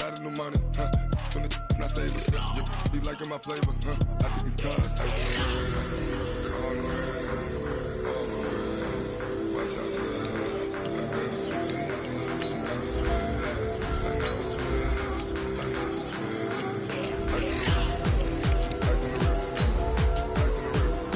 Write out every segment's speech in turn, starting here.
got a new money, when it's not saving, yeah, be liking my flavor, I think it's cause ice on the red, all the reds, watch out for that, I never switch, she never switch, I never switch, I never switch, ice on the wrist, ice on the wrist, ice on the wrist, ice on the wrist, ice on the wrist,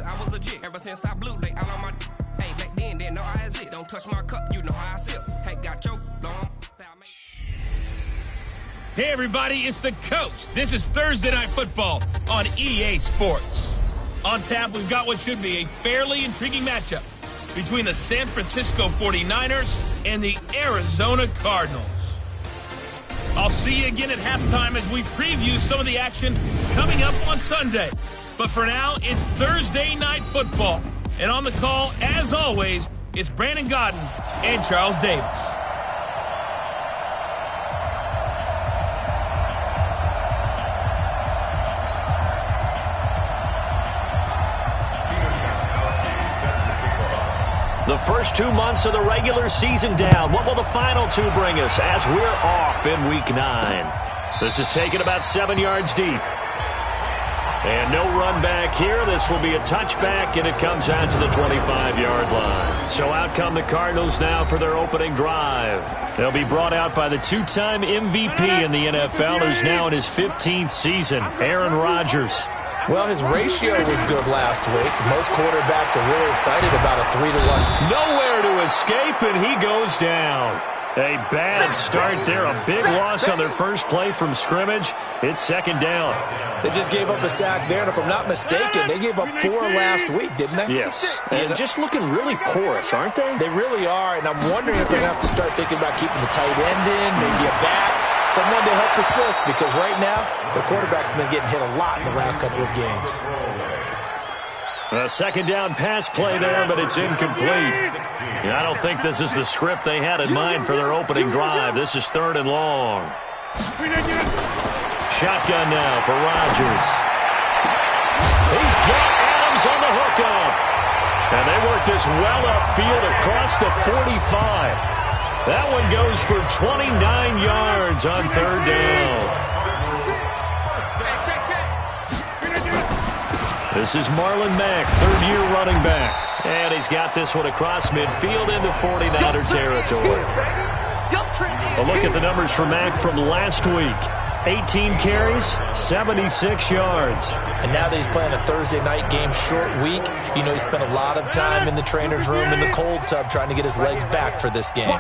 I was legit ever since I blew they all on my hey back then didn't know I exist. Don't touch my cup, you know how I sip. Hey, got your long. Hey everybody, it's the Coach. This is Thursday Night Football on EA Sports. On tap, we've got what should be a fairly intriguing matchup between the San Francisco 49ers and the Arizona Cardinals. I'll see you again at halftime as we preview some of the action coming up on Sunday. But for now, it's Thursday Night Football. And on the call, as always, it's Brandon Godden and Charles Davis. The first 2 months of the regular season down. What will the final two bring us as we're off in Week 9? This is taken about 7 yards deep. And no run back here. This will be a touchback, and it comes out to the 25-yard line. So out come the Cardinals now for their opening drive. They'll be brought out by the two-time MVP in the NFL, who's now in his 15th season, Aaron Rodgers. Well, his ratio was good last week. Most quarterbacks are really excited about a 3-to-1. Nowhere to escape, and he goes down. A bad start there. A big loss on their first play from scrimmage. It's second down. They just gave up a sack there, and if I'm not mistaken, they gave up 4 last week, didn't they? Yes. And just looking really porous, aren't they? They really are, and I'm wondering if they're going to have to start thinking about keeping the tight end in, maybe a back, someone to help assist, because right now, the quarterback's been getting hit a lot in the last couple of games. A second down pass play there, but it's incomplete. I don't think this is the script they had in mind for their opening drive. This is 3rd and long. Shotgun now for Rodgers. He's got Adams on the hookup. And they work this well upfield across the 45. That one goes for 29 yards on 3rd down. This is Marlon Mack, third-year running back. And he's got this one across midfield into 49er territory. A look at the numbers for Mack from last week. 18 carries, 76 yards. And now that he's playing a Thursday night game, short week, you know he spent a lot of time in the trainer's room in the cold tub trying to get his legs back for this game.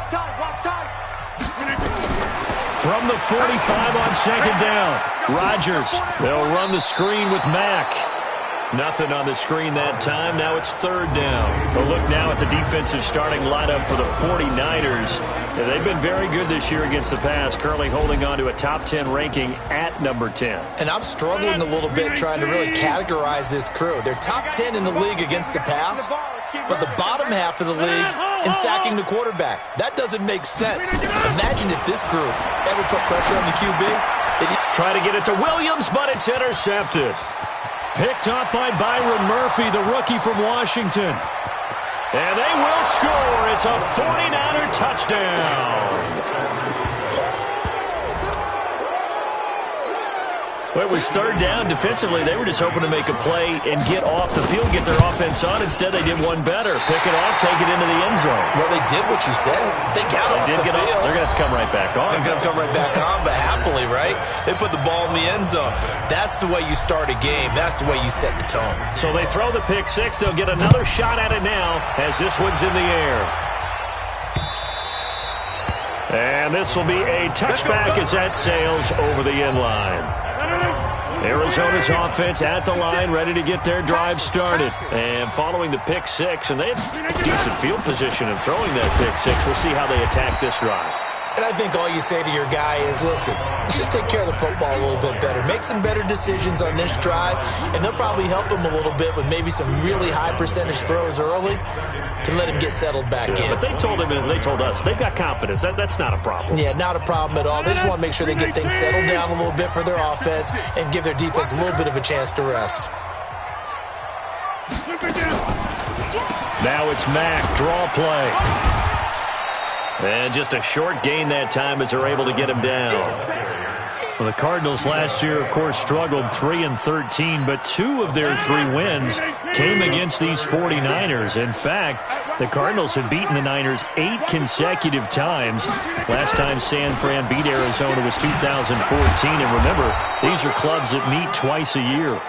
From the 45 on second down, Rodgers. They'll run the screen with Mack. Nothing on the screen that time. Now it's 3rd down. A look now at the defensive starting lineup for the 49ers. And they've been very good this year against the pass, currently holding on to a top 10 ranking at number 10. And I'm struggling a little bit trying to really categorize this crew. They're top 10 in the league against the pass, but the bottom half of the league in sacking the quarterback. That doesn't make sense. Imagine if this group ever put pressure on the QB. Try to get it to Williams, but it's intercepted. Picked up by Byron Murphy, the rookie from Washington. And they will score. It's a 49er touchdown. Well, it was 3rd down. Defensively, they were just hoping to make a play and get off the field, get their offense on. Instead, they did one better. Pick it off, take it into the end zone. Well, they did what you said. They got off the field. They're going to have to come right back on. They're going to come right back on, but happily, right? They put the ball in the end zone. That's the way you start a game. That's the way you set the tone. So they throw the pick six. They'll get another shot at it now as this one's in the air. And this will be a touchback as that sails over the end line. Arizona's offense at the line, ready to get their drive started. And following the pick six, and they have decent field position in throwing that pick six. We'll see how they attack this drive. And I think all you say to your guy is, listen, let's just take care of the football a little bit better. Make some better decisions on this drive, and they'll probably help him a little bit with maybe some really high percentage throws early to let him get settled back in. But they told him and they told us they've got confidence. That's not a problem. Yeah, not a problem at all. They just want to make sure they get things settled down a little bit for their offense and give their defense a little bit of a chance to rest. Now it's Mack, draw play. And just a short gain that time as they're able to get him down. Well, the Cardinals last year, of course, struggled 3-13, but 2 of their 3 wins came against these 49ers. In fact, the Cardinals have beaten the Niners 8 consecutive times. Last time San Fran beat Arizona was 2014. And remember, these are clubs that meet twice a year.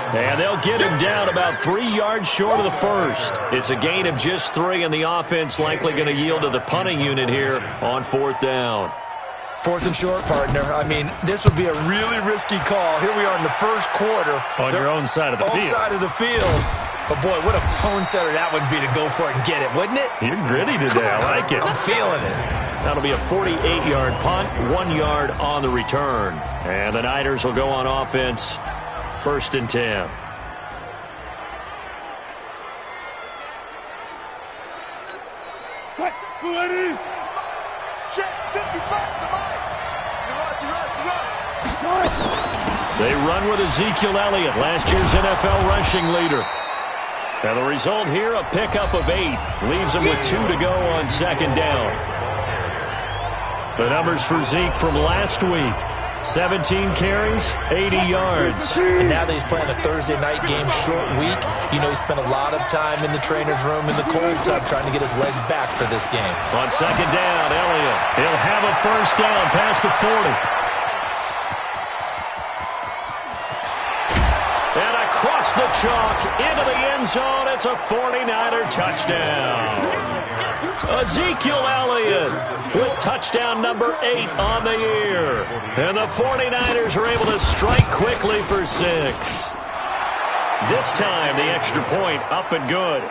And they'll get him down about 3 yards short of the first. It's a gain of just 3, and the offense likely going to yield to the punting unit here on 4th down. 4th and short, partner. I mean, this would be a really risky call. Here we are in the first quarter. On your own side of the field. Own side of the field. But, boy, what a tone setter that would be to go for it and get it, wouldn't it? You're gritty today. I like it. I'm feeling it. That'll be a 48-yard punt, 1 yard on the return. And the Niners will go on offense. 1st and 10. They run with Ezekiel Elliott, last year's NFL rushing leader. And the result here, a pickup of 8. Leaves them with 2 to go on 2nd down. The numbers for Zeke from last week. 17 carries, 80 yards. And now that he's playing a Thursday night game, short week, you know he spent a lot of time in the trainer's room in the cold tub trying to get his legs back for this game. On 2nd down, Elliott. He'll have a 1st down past the 40. And across the chalk into the end zone, it's a 49er touchdown. Ezekiel Elliott with touchdown number 8 on the year. And the 49ers are able to strike quickly for 6. This time, the extra point up and good.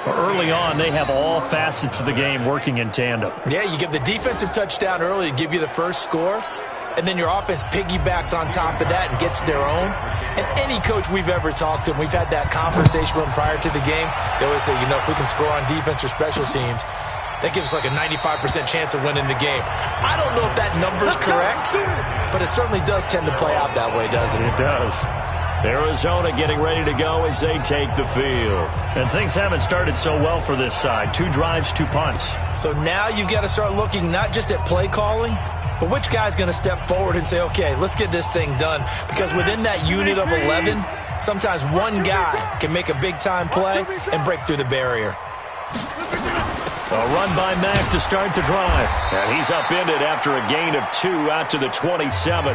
Early on, they have all facets of the game working in tandem. Yeah, you give the defensive touchdown early to give you the first score, and then your offense piggybacks on top of that and gets their own. And any coach we've ever talked to, and we've had that conversation with them prior to the game, they always say, you know, if we can score on defense or special teams, that gives us like a 95% chance of winning the game. I don't know if that number's correct, but it certainly does tend to play out that way, doesn't it? It does. Arizona getting ready to go as they take the field. And things haven't started so well for this side. 2 drives, 2 punts. So now you've got to start looking not just at play calling, but which guy's going to step forward and say, okay, let's get this thing done? Because within that unit of 11, sometimes one guy can make a big-time play and break through the barrier. A run by Mack to start the drive. And he's upended after a gain of 2 out to the 27.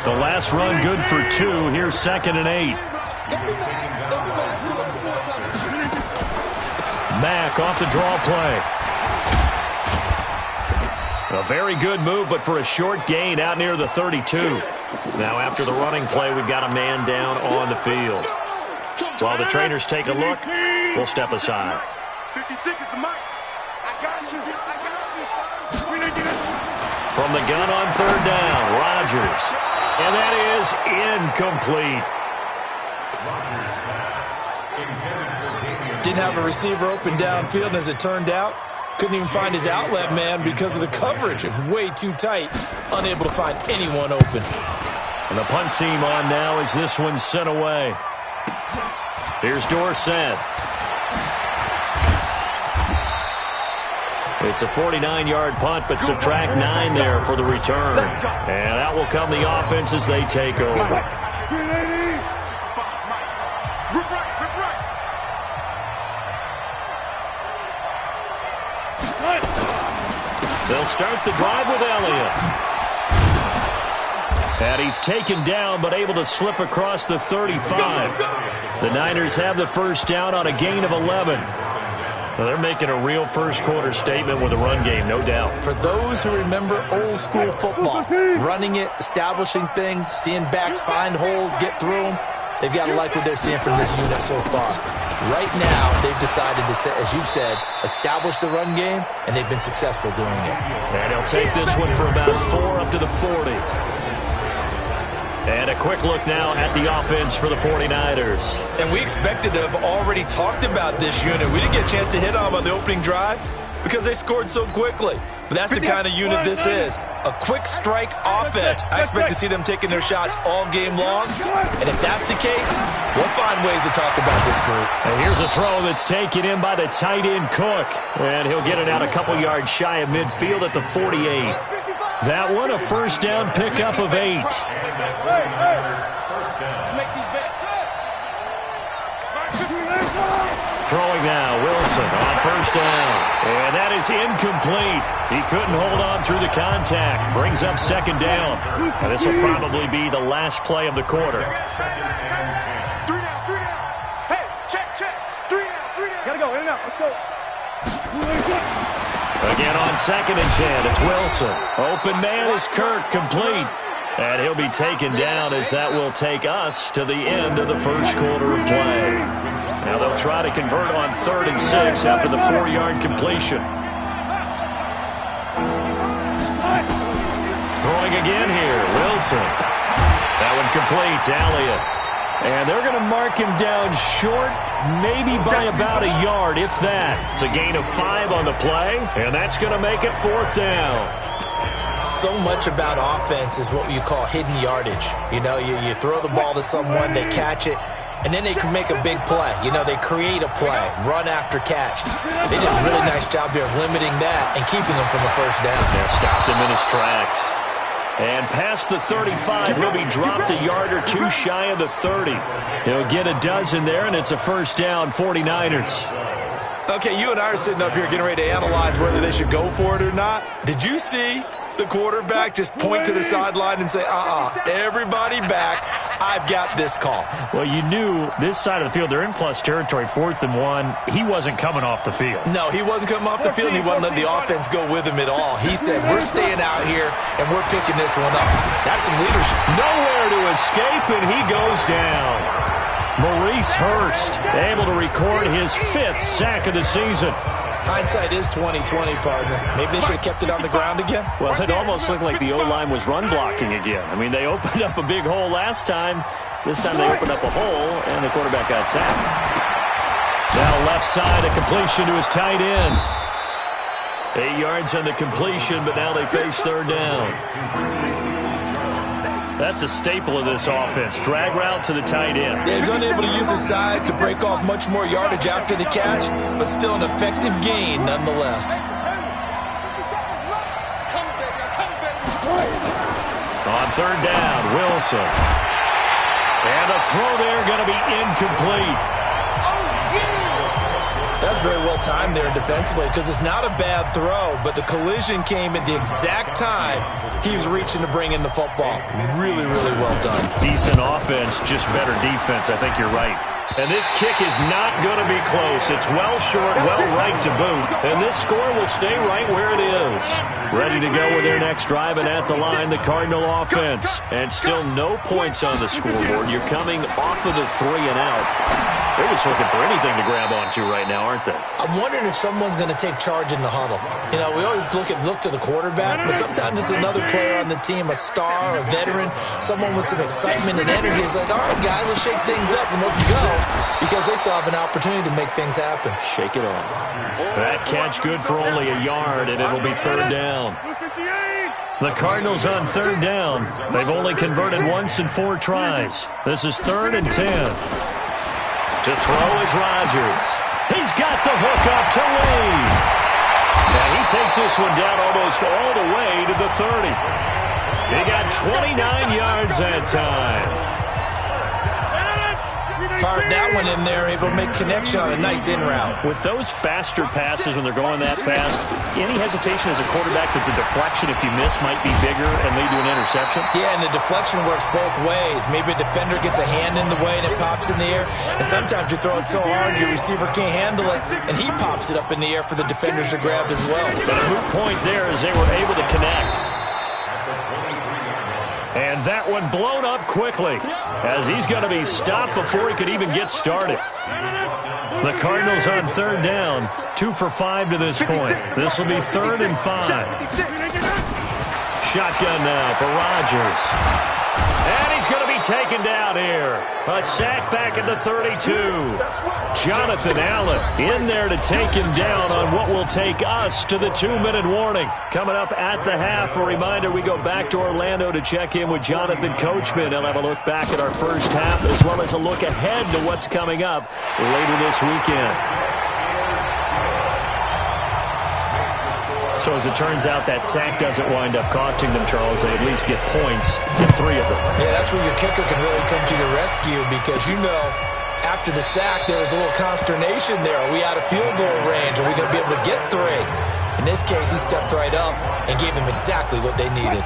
The last run good for 2. Here's 2nd and 8. Mack off the draw play. A very good move, but for a short gain out near the 32. Now after the running play, we've got a man down on the field. While the trainers take a look, we'll step aside. 56 is the mic. I got you. From the gun on 3rd down, Rodgers. And that is incomplete. Didn't have a receiver open downfield, and as it turned out, couldn't even find his outlet man because of the coverage. It was way too tight, unable to find anyone open. And the punt team on now as this one's sent away. Here's Dorsett. It's a 49-yard punt, but subtract 9 there for the return. And out will come the offense as they take over. They'll start the drive with Elliott. And he's taken down, but able to slip across the 35. The Niners have the 1st down on a gain of 11. Well, they're making a real first-quarter statement with a run game, no doubt. For those who remember old-school football, running it, establishing things, seeing backs find holes, get through them, they've got to like what they're seeing from this unit so far. Right now, they've decided to, as you said, establish the run game, and they've been successful doing it. And he'll take this one for about 4 up to the 40. And a quick look now at the offense for the 49ers. And we expected to have already talked about this unit. We didn't get a chance to hit on them on the opening drive because they scored so quickly. But that's the kind of unit this is. A quick strike offense. I expect to see them taking their shots all game long. And if that's the case, we'll find ways to talk about this group. And here's a throw that's taken in by the tight end Cook. And he'll get it out a couple yards shy of midfield at the 48. That one, a first down pickup of 8. Let's make these bets. Throwing now, Wilson on first down. And that is incomplete. He couldn't hold on through the contact. Brings up second down. And this will probably be the last play of the quarter. 3 down. Hey, check. 3 down. Gotta go, in and out. Let's go. Again on 2nd and 10, it's Wilson. Open man is Kirk, complete. And he'll be taken down as that will take us to the end of the first quarter of play. Now they'll try to convert on 3rd and 6 after the 4-yard completion. Throwing again here, Wilson. That one complete to Elliott. And they're going to mark him down short, maybe by about a yard, if that. It's a gain of 5 on the play, and that's going to make it 4th down. So much about offense is what you call hidden yardage. You know, you throw the ball to someone, they catch it, and then they can make a big play. You know, they create a play, run after catch. They did a really nice job here of limiting that and keeping him from the first down. They stopped him in his tracks. And past the 35, he'll be dropped a yard or 2 shy of the 30. He'll get a dozen there, and it's a first down, 49ers. Okay, you and I are sitting up here getting ready to analyze whether they should go for it or not. Did you see the quarterback just point to the sideline and say, everybody back, I've got this call? Well, you knew this side of the field, they're in plus territory, 4th and 1. He wasn't coming off the field. No, he wasn't coming off the field. He wasn't letting the offense go with him at all. He said, we're staying out here, and we're picking this one up. That's some leadership. Nowhere to escape, and he goes down. Maurice Hurst able to record his 5th sack of the season. Hindsight is 20/20, partner. Maybe they should have kept it on the ground again. Well, it almost looked like the O-line was run blocking again. I mean, they opened up a big hole last time. This time they opened up a hole, and the quarterback got sacked. Now left side, a completion to his tight end. 8 yards on the completion, but now they face 3rd down. That's a staple of this offense. Drag route to the tight end. Yeah, he's unable to use his size to break off much more yardage after the catch, but still an effective gain nonetheless. On 3rd down, Wilson. And the throw there going to be incomplete. That's very well timed there defensively because it's not a bad throw, but the collision came at the exact time he was reaching to bring in the football. Really, really well done. Decent offense, just better defense. I think you're right. And this kick is not going to be close. It's well short, well right to boot. And this score will stay right where it is. Ready to go with their next drive, and at the line, the Cardinal offense. And still no points on the scoreboard. You're coming off of the 3 and out. They're just looking for anything to grab onto right now, aren't they? I'm wondering if someone's going to take charge in the huddle. You know, we always look to the quarterback, but sometimes it's another player on the team, a star, a veteran, someone with some excitement and energy. It's like, all right, guys, let's shake things up and let's go, because they still have an opportunity to make things happen. Shake it off. That catch good for only a yard, and it'll be 3rd down. The Cardinals on 3rd down. They've only converted once in 4 tries. This is 3rd and 10. To throw is Rodgers. He's got the hook up to Wade. And he takes this one down almost all the way to the 30. He got 29 yards that time. Fired that one in there, able to make connection on a nice in route. With those faster passes when they're going that fast, any hesitation as a quarterback that the deflection, if you miss, might be bigger and lead to an interception? Yeah, and the deflection works both ways. Maybe a defender gets a hand in the way and it pops in the air. And sometimes you throw it so hard your receiver can't handle it, and he pops it up in the air for the defenders to grab as well. But a moot point there as they were able to connect. And that one blown up quickly as he's going to be stopped before he could even get started. The Cardinals on third down, 2 for 5 to this point. This will be 3rd and 5. Shotgun now for Rodgers. And he's going to be taken down here. A sack back at the 32. Jonathan Allen in there to take him down on what will take us to the 2-minute warning. Coming up at the half, a reminder, we go back to Orlando to check in with Jonathan Coachman. He'll have a look back at our first half as well as a look ahead to what's coming up later this weekend. So as it turns out, that sack doesn't wind up costing them, Charles. They at least get points in 3 of them. Yeah, that's where your kicker can really come to your rescue because, after the sack, there was a little consternation there. Are we out of field goal range? Are we going to be able to get 3? In this case, he stepped right up and gave them exactly what they needed.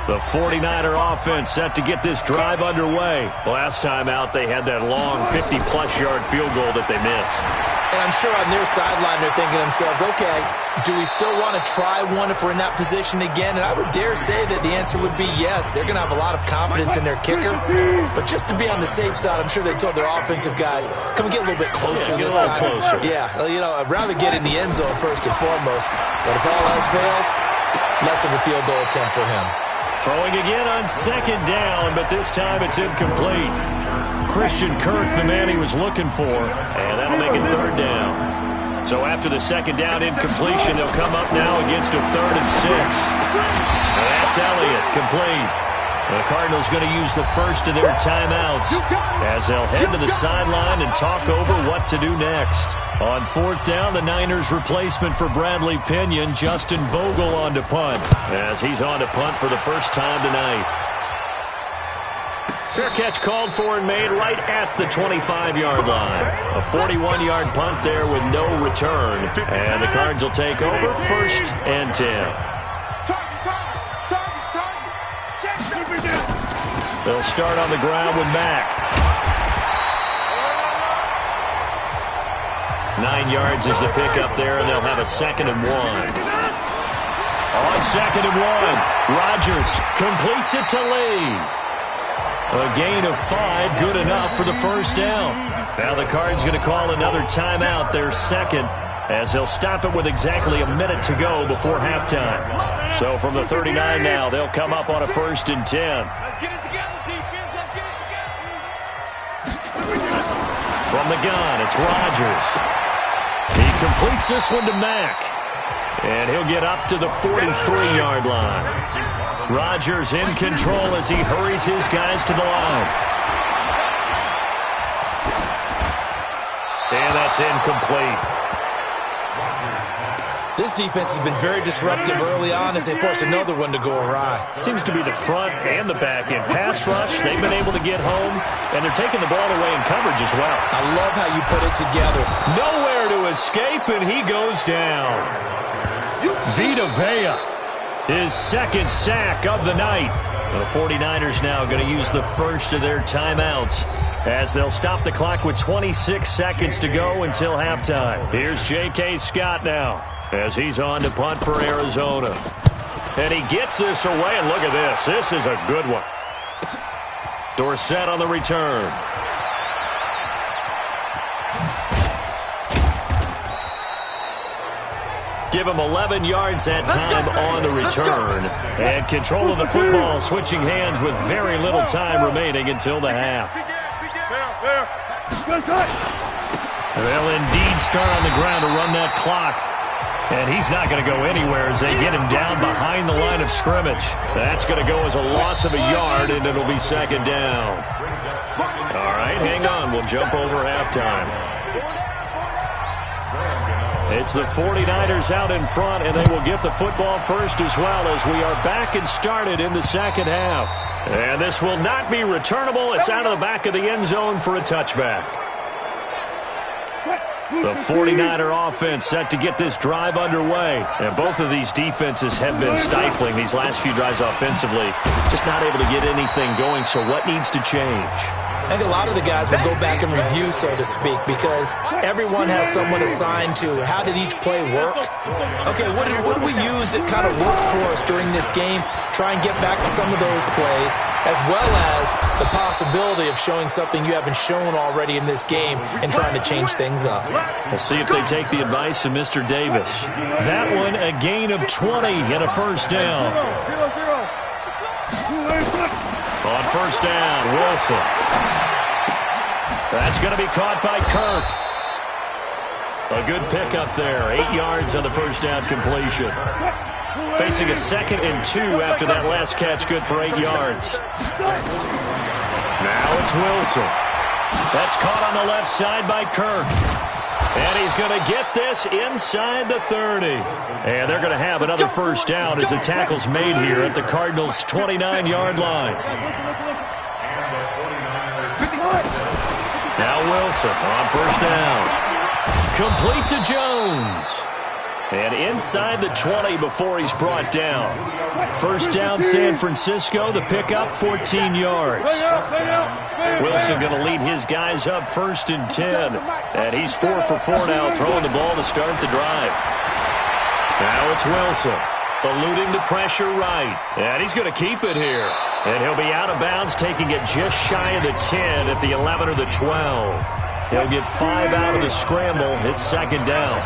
The 49er offense set to get this drive underway. Last time out, they had that long 50-plus yard field goal that they missed. And I'm sure on their sideline they're thinking to themselves, okay, do we still want to try one if we're in that position again? And I would dare say that the answer would be yes. They're going to have a lot of confidence in their kicker. But just to be on the safe side, I'm sure they told their offensive guys, come and get a little bit closer this time. Closer. Yeah, I'd rather get in the end zone first and foremost. But if all else fails, less of a field goal attempt for him. Throwing again on 2nd down, but this time it's incomplete. Christian Kirk, the man he was looking for, and that'll make it 3rd down. So after the 2nd down incompletion, they'll come up now against a 3rd and 6. And that's Elliott, complete. The Cardinals going to use the first of their timeouts as they'll head to the sideline and talk over what to do next. On 4th down, the Niners replacement for Bradley Pinion, Justin Vogel on to punt, as he's on to punt for the first time tonight. Fair catch called for and made right at the 25-yard line. A 41-yard punt there with no return. And the Cards will take over 1st and 10. They'll start on the ground with Mack. 9 yards is the pickup there, and they'll have a 2nd and 1. On 2nd and 1, Rodgers completes it to Lee. A gain of 5, good enough for the first down. Now the Cards going to call another timeout, their 2nd, as they'll stop it with exactly a minute to go before halftime. So from the 39 now, they'll come up on a 1st and 10. Let's get it together, defense. Let's get it together. From the gun, it's Rodgers. He completes this one to Mack. And he'll get up to the 43-yard line. Rodgers in control as he hurries his guys to the line. And that's incomplete. This defense has been very disruptive early on as they force another one to go awry. Seems to be the front and the back end. Pass rush, they've been able to get home, and they're taking the ball away in coverage as well. I love how you put it together. Nowhere to escape, and he goes down. Vita Vea, his 2nd sack of the night. The 49ers now going to use the first of their timeouts as they'll stop the clock with 26 seconds to go until halftime. Here's J.K. Scott now as he's on to punt for Arizona. And he gets this away, and look at this. This is a good one. Dorsett on the return. Give him 11 yards that time on the return. And control of the football, switching hands with very little time remaining until the half. They'll indeed start on the ground to run that clock. And he's not going to go anywhere as they get him down behind the line of scrimmage. That's going to go as a loss of a yard, and it'll be 2nd down. All right, hang on. We'll jump over halftime. It's the 49ers out in front, and they will get the football first as well as we are back and started in the 2nd half. And this will not be returnable. It's out of the back of the end zone for a touchback. The 49er offense set to get this drive underway. And both of these defenses have been stifling these last few drives offensively. Just not able to get anything going, so what needs to change? I think a lot of the guys will go back and review, so to speak, because everyone has someone assigned to how did each play work. Okay, what did we use that kind of worked for us during this game? Try and get back to some of those plays, as well as the possibility of showing something you haven't shown already in this game and trying to change things up. We'll see if they take the advice of Mr. Davis. That one, a gain of 20 and a first down. On first down, Wilson. That's going to be caught by Kirk. A good pickup there. 8 yards on the first down completion. Facing a 2nd and 2 after that last catch, good for 8 yards. Now it's Wilson. That's caught on the left side by Kirk. And he's going to get this inside the 30. And they're going to have another first down as the tackle's made here at the Cardinals' 29-yard line. Now Wilson on first down. Complete to Jones. And inside the 20 before he's brought down. First down San Francisco, the pickup 14 yards. Wilson going to lead his guys up 1st and 10. And he's 4 for 4 now, throwing the ball to start the drive. Now it's Wilson, eluding the pressure right. And he's going to keep it here. And he'll be out of bounds, taking it just shy of the 10 at the 11 or the 12. He'll get 5 out of the scramble. It's 2nd down.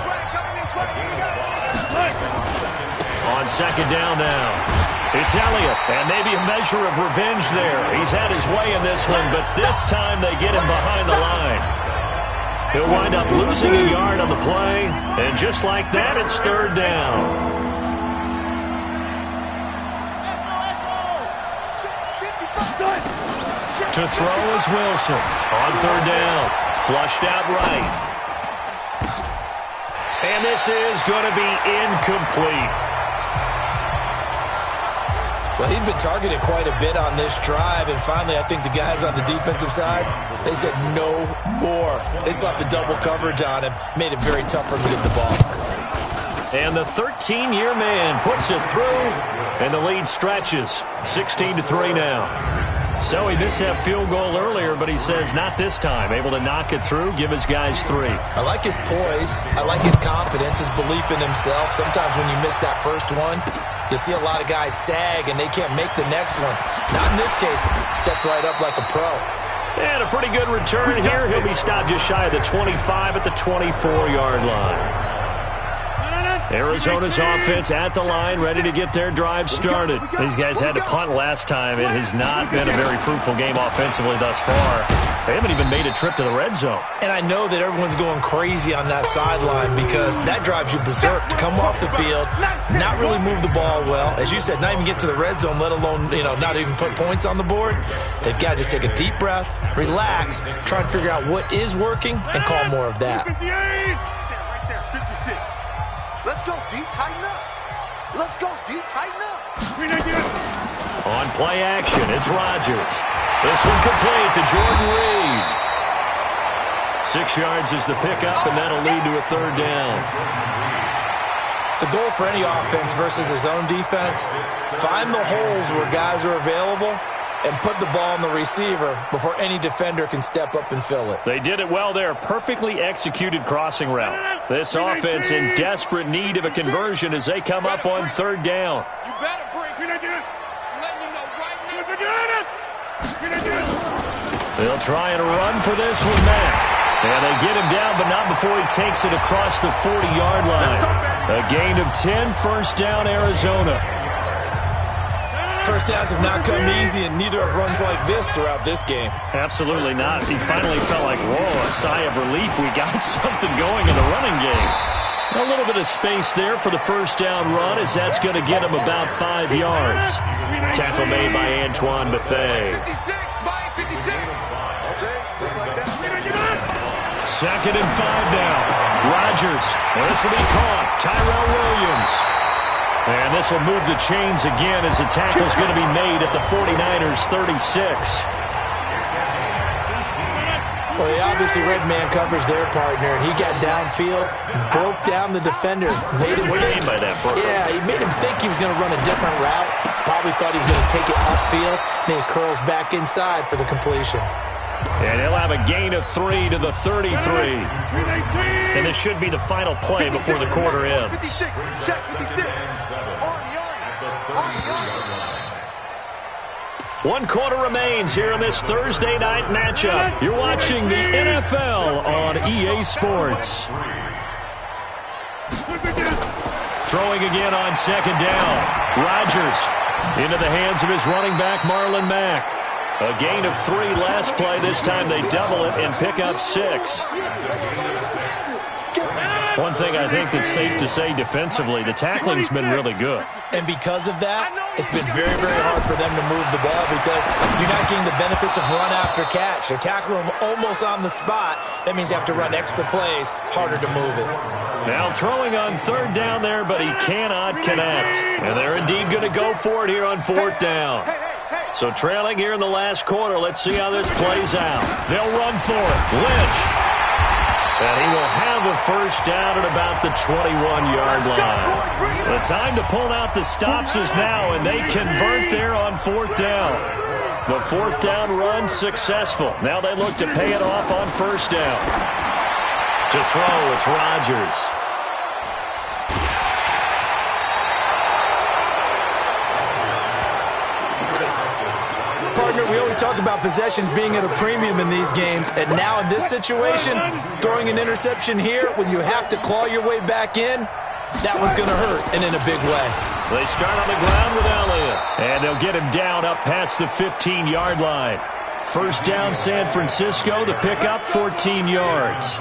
On 2nd down now, it's Elliott, and maybe a measure of revenge there. He's had his way in this one, but this time they get him behind the line. He'll wind up losing a yard on the play, and just like that, it's 3rd down. To throw is Wilson. On 3rd down, flushed out right. And this is going to be incomplete. Well, he'd been targeted quite a bit on this drive, and finally I think the guys on the defensive side, they said no more. They slapped the double coverage on him, made it very tough for him to get the ball. And the 13-year man puts it through, and the lead stretches. 16-3 now. So he missed that field goal earlier, but he says not this time. Able to knock it through, give his guys 3. I like his poise. I like his confidence, his belief in himself. Sometimes when you miss that first one, you'll see a lot of guys sag, and they can't make the next one. Not in this case. Stepped right up like a pro. And a pretty good return here. He'll be stopped just shy of the 25 at the 24-yard line. Arizona's offense at the line, ready to get their drive started. These guys had to punt last time. It has not been a very fruitful game offensively thus far. They haven't even made a trip to the red zone. And I know that everyone's going crazy on that sideline because that drives you berserk to come off the field, not really move the ball well. As you said, not even get to the red zone, let alone, not even put points on the board. They've got to just take a deep breath, relax, try and figure out what is working, and call more of that. Let's go, D. Tighten up. Let's go, D. Tighten up. On play action, it's Rodgers. This one complete to Jordan Reed. 6 yards is the pickup, and that'll lead to a 3rd down. The goal for any offense versus his own defense, find the holes where guys are available and put the ball on the receiver before any defender can step up and fill it. They did it well there. Perfectly executed crossing route. This offense in desperate need of a conversion as they come up on 3rd down. You better break. Let me know right now. They'll try and run for this one back. And they get him down, but not before he takes it across the 40-yard line. A gain of 10, 1st down, Arizona. First downs have not come easy, and neither have runs like this throughout this game. Absolutely not. He finally felt like, whoa, a sigh of relief. We got something going in the running game. A little bit of space there for the first down run as that's going to get him about 5 yards. Tackle made by Antoine Bethea. 56 by 56. Okay, just like that. 2nd and 5 now. Rodgers. And this will be caught. Tyrell Williams. And this will move the chains again as the tackle's going to be made at the 49ers' 36. Well, he obviously read man coverage their partner, and he got downfield, broke down the defender. What do you mean by that, Brooke? Yeah, he made him think he was going to run a different route. Probably thought he was going to take it upfield. Then he curls back inside for the completion. And he'll have a gain of 3 to the 33. And this should be the final play before the quarter ends. One quarter remains here in this Thursday night matchup. You're watching the NFL on EA Sports. Throwing again on second down. Rodgers into the hands of his running back, Marlon Mack. A gain of 3 last play. This time they double it and pick up 6. One thing I think that's safe to say defensively, the tackling's been really good. And because of that, it's been very, very hard for them to move the ball because you're not getting the benefits of run after catch. They're tackling them almost on the spot. That means you have to run extra plays, harder to move it. Now throwing on third down there, but he cannot connect. And they're indeed going to go for it here on fourth down. So trailing here in the last quarter, let's see how this plays out. They'll run for it. Lynch. And he will have a first down at about the 21-yard line. The time to pull out the stops is now, and they convert there on fourth down. The fourth down run successful. Now they look to pay it off on first down. To throw, it's Rodgers. We always talk about possessions being at a premium in these games, and now in this situation, throwing an interception here when you have to claw your way back in, that one's going to hurt, and in a big way. They start on the ground with Elliott, and they'll get him down up past the 15-yard line. First down, San Francisco, the pickup, 14 yards.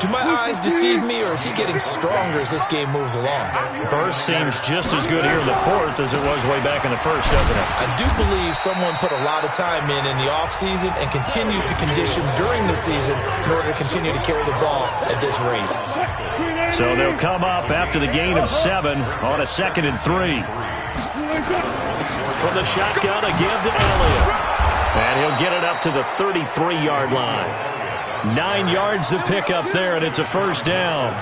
Do my eyes deceive me, or is he getting stronger as this game moves along? Burst seems just as good here in the fourth as it was way back in the first, doesn't it? I do believe someone put a lot of time in the offseason and continues to condition during the season in order to continue to carry the ball at this rate. So they'll come up after the gain of 7 on a 2nd and 3. From the shotgun, a give to Elliott. And he'll get it up to the 33-yard line. 9 yards to pick up there, and it's a first down.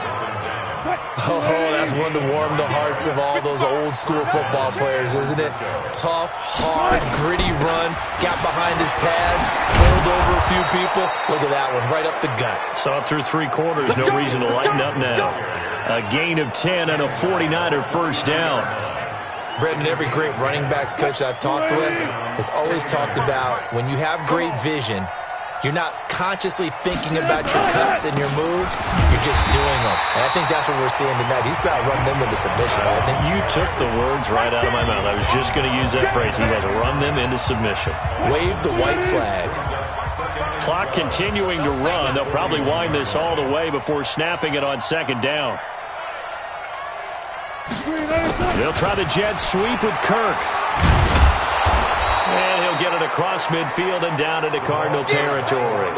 Oh, that's one to warm the hearts of all those old-school football players, isn't it? Tough, hard, gritty run, got behind his pads, rolled over a few people. Look at that one, right up the gut. Saw it through 3 quarters, no reason to lighten up now. A gain of 10 and a 49er first down. Brendan, every great running backs coach I've talked with has always talked about when you have great vision, you're not consciously thinking about your cuts and your moves. You're just doing them. And I think that's what we're seeing tonight. He's about to run them into submission, I think. You took the words right out of my mouth. I was just going to use that phrase. He has to run them into submission. Wave the white flag. Clock continuing to run. They'll probably wind this all the way before snapping it on second down. They'll try the jet sweep with Kirk. And he'll get it across midfield and down into Cardinal territory.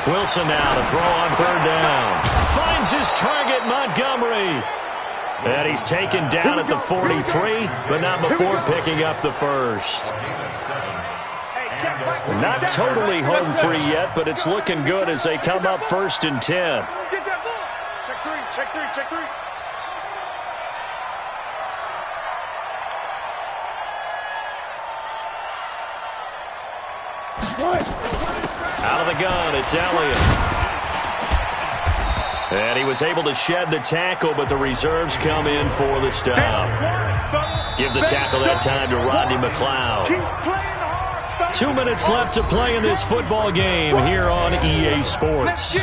Wilson now to throw on third down. Finds his target, Montgomery. And he's taken down at the 43, but not before picking up the first. Not totally home free yet, but it's looking good as they come up 1st and 10. Check three. Out of the gun, it's Elliott. And he was able to shed the tackle, but the reserves come in for the stop. Give the tackle that time to Rodney McLeod. 2 minutes left to play in this football game here on EA Sports.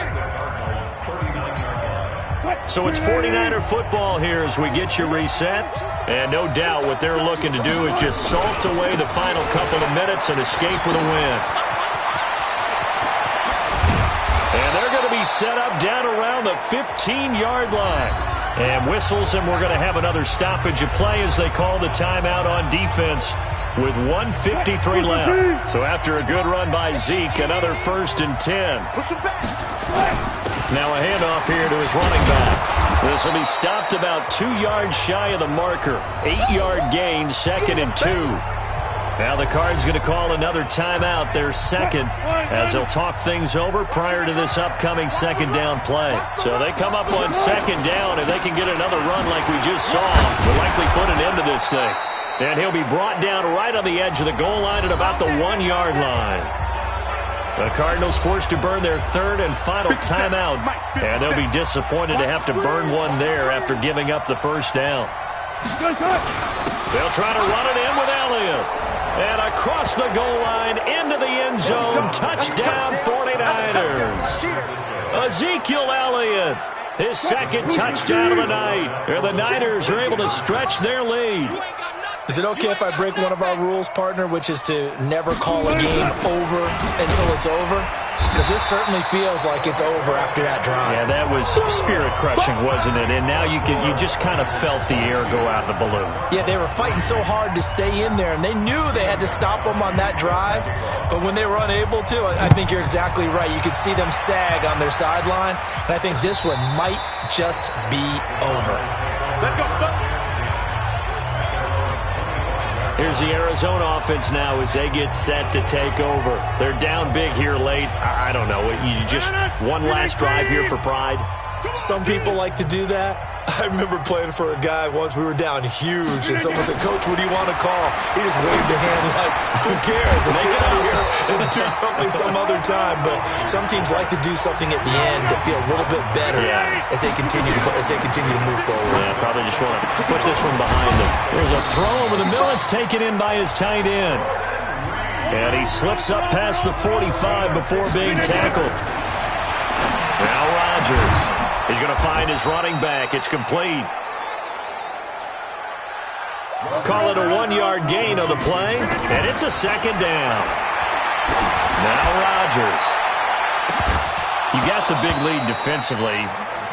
So it's 49er football here as we get you reset. And no doubt what they're looking to do is just salt away the final couple of minutes and escape with a win. And they're going to be set up down around the 15-yard line. And whistles, and we're going to have another stoppage of play as they call the timeout on defense with 1:53 left. So after a good run by Zeke, another 1st and 10. Now a handoff here to his running back. This will be stopped about 2 yards shy of the marker. 8-yard gain, 2nd and 2. Now the Cards going to call another timeout, their second, as they'll talk things over prior to this upcoming second down play. So they come up on second down, and they can get another run like we just saw. Will likely put an end to this thing. And he'll be brought down right on the edge of the goal line at about the 1-yard line. The Cardinals forced to burn their third and final timeout, and they'll be disappointed to have to burn one there after giving up the first down. They'll try to run it in with Elliott. And across the goal line, into the end zone, touchdown 49ers. Ezekiel Elliott, his second touchdown of the night. And the Niners are able to stretch their lead. Is it okay if I break one of our rules, partner, which is to never call a game over until it's over? Because this certainly feels like it's over after that drive. Yeah, that was spirit-crushing, wasn't it? And now you just kind of felt the air go out of the balloon. Yeah, they were fighting so hard to stay in there, and they knew they had to stop them on that drive. But when they were unable to, I think you're exactly right. You could see them sag on their sideline, and I think this one might just be over. Let's go, Here's the Arizona offense now as they get set to take over. They're down big here late. I don't know. You just one last drive here for pride? Some people like to do that. I remember playing for a guy once. We were down huge, and someone said, "Coach, what do you want to call?" He just waved a hand like, "Who cares? Let's get out of here and do something some other time." But some teams like to do something at the end to feel a little bit better as they continue to move forward. Yeah, probably just want to put this one behind them. There's a throw over the middle. It's taken in by his tight end. And he slips up past the 45 before being tackled. Now Rodgers. He's going to find his running back. It's complete. Call it a 1-yard gain on the play, and it's a second down. Now Rodgers. You got the big lead defensively.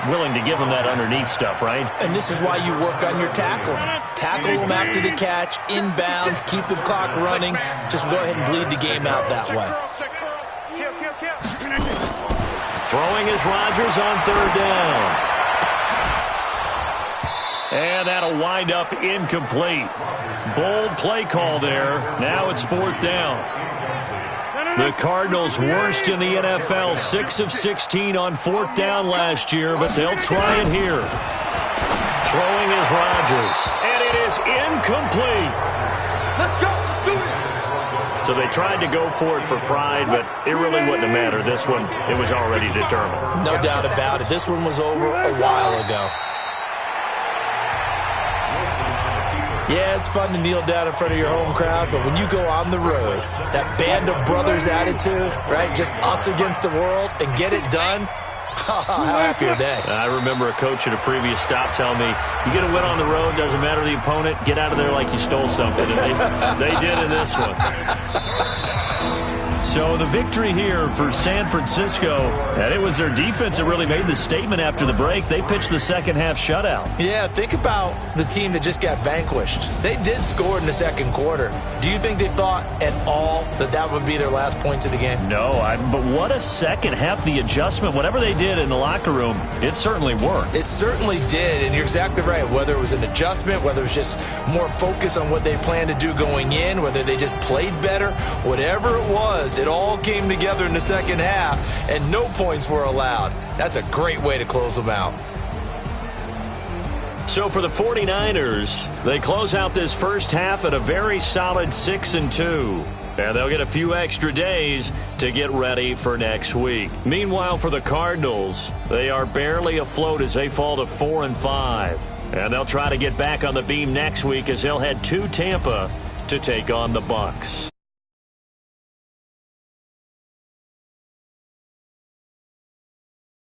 Willing to give him that underneath stuff, right? And this is why you work on your tackling. Tackle them after the catch, inbounds, keep the clock running. Just go ahead and bleed the game out that way. Throwing is Rodgers on third down. And that'll wind up incomplete. Bold play call there. Now it's fourth down. The Cardinals worst in the NFL, 6 of 16 on fourth down last year, but they'll try it here. Throwing is Rodgers, and it is incomplete. let's go, do it. So they tried to go for it for pride, but it really wouldn't have mattered. This one, it was already determined. No doubt about it. This one was over a while ago. Yeah, it's fun to kneel down in front of your home crowd, but when you go on the road, that band of brothers attitude, right, just us against the world, and get it done, how happy are they? I remember a coach at a previous stop telling me, you get a win on the road, doesn't matter the opponent, get out of there like you stole something. And they did in this one. So the victory here for San Francisco, and it was their defense that really made the statement after the break. They pitched the second half shutout. Yeah, think about the team that just got vanquished. They did score in the second quarter. Do you think they thought at all that that would be their last points of the game? No, but what a second half. The adjustment, whatever they did in the locker room, it certainly worked. It certainly did, and you're exactly right. Whether it was an adjustment, whether it was just more focus on what they planned to do going in, whether they just played better, whatever it was, it all came together in the second half, and no points were allowed. That's a great way to close them out. So for the 49ers, they close out this first half at a very solid 6-2. And they'll get a few extra days to get ready for next week. Meanwhile, for the Cardinals, they are barely afloat as they fall to 4-5. And they'll try to get back on the beam next week as they'll head to Tampa to take on the Bucs.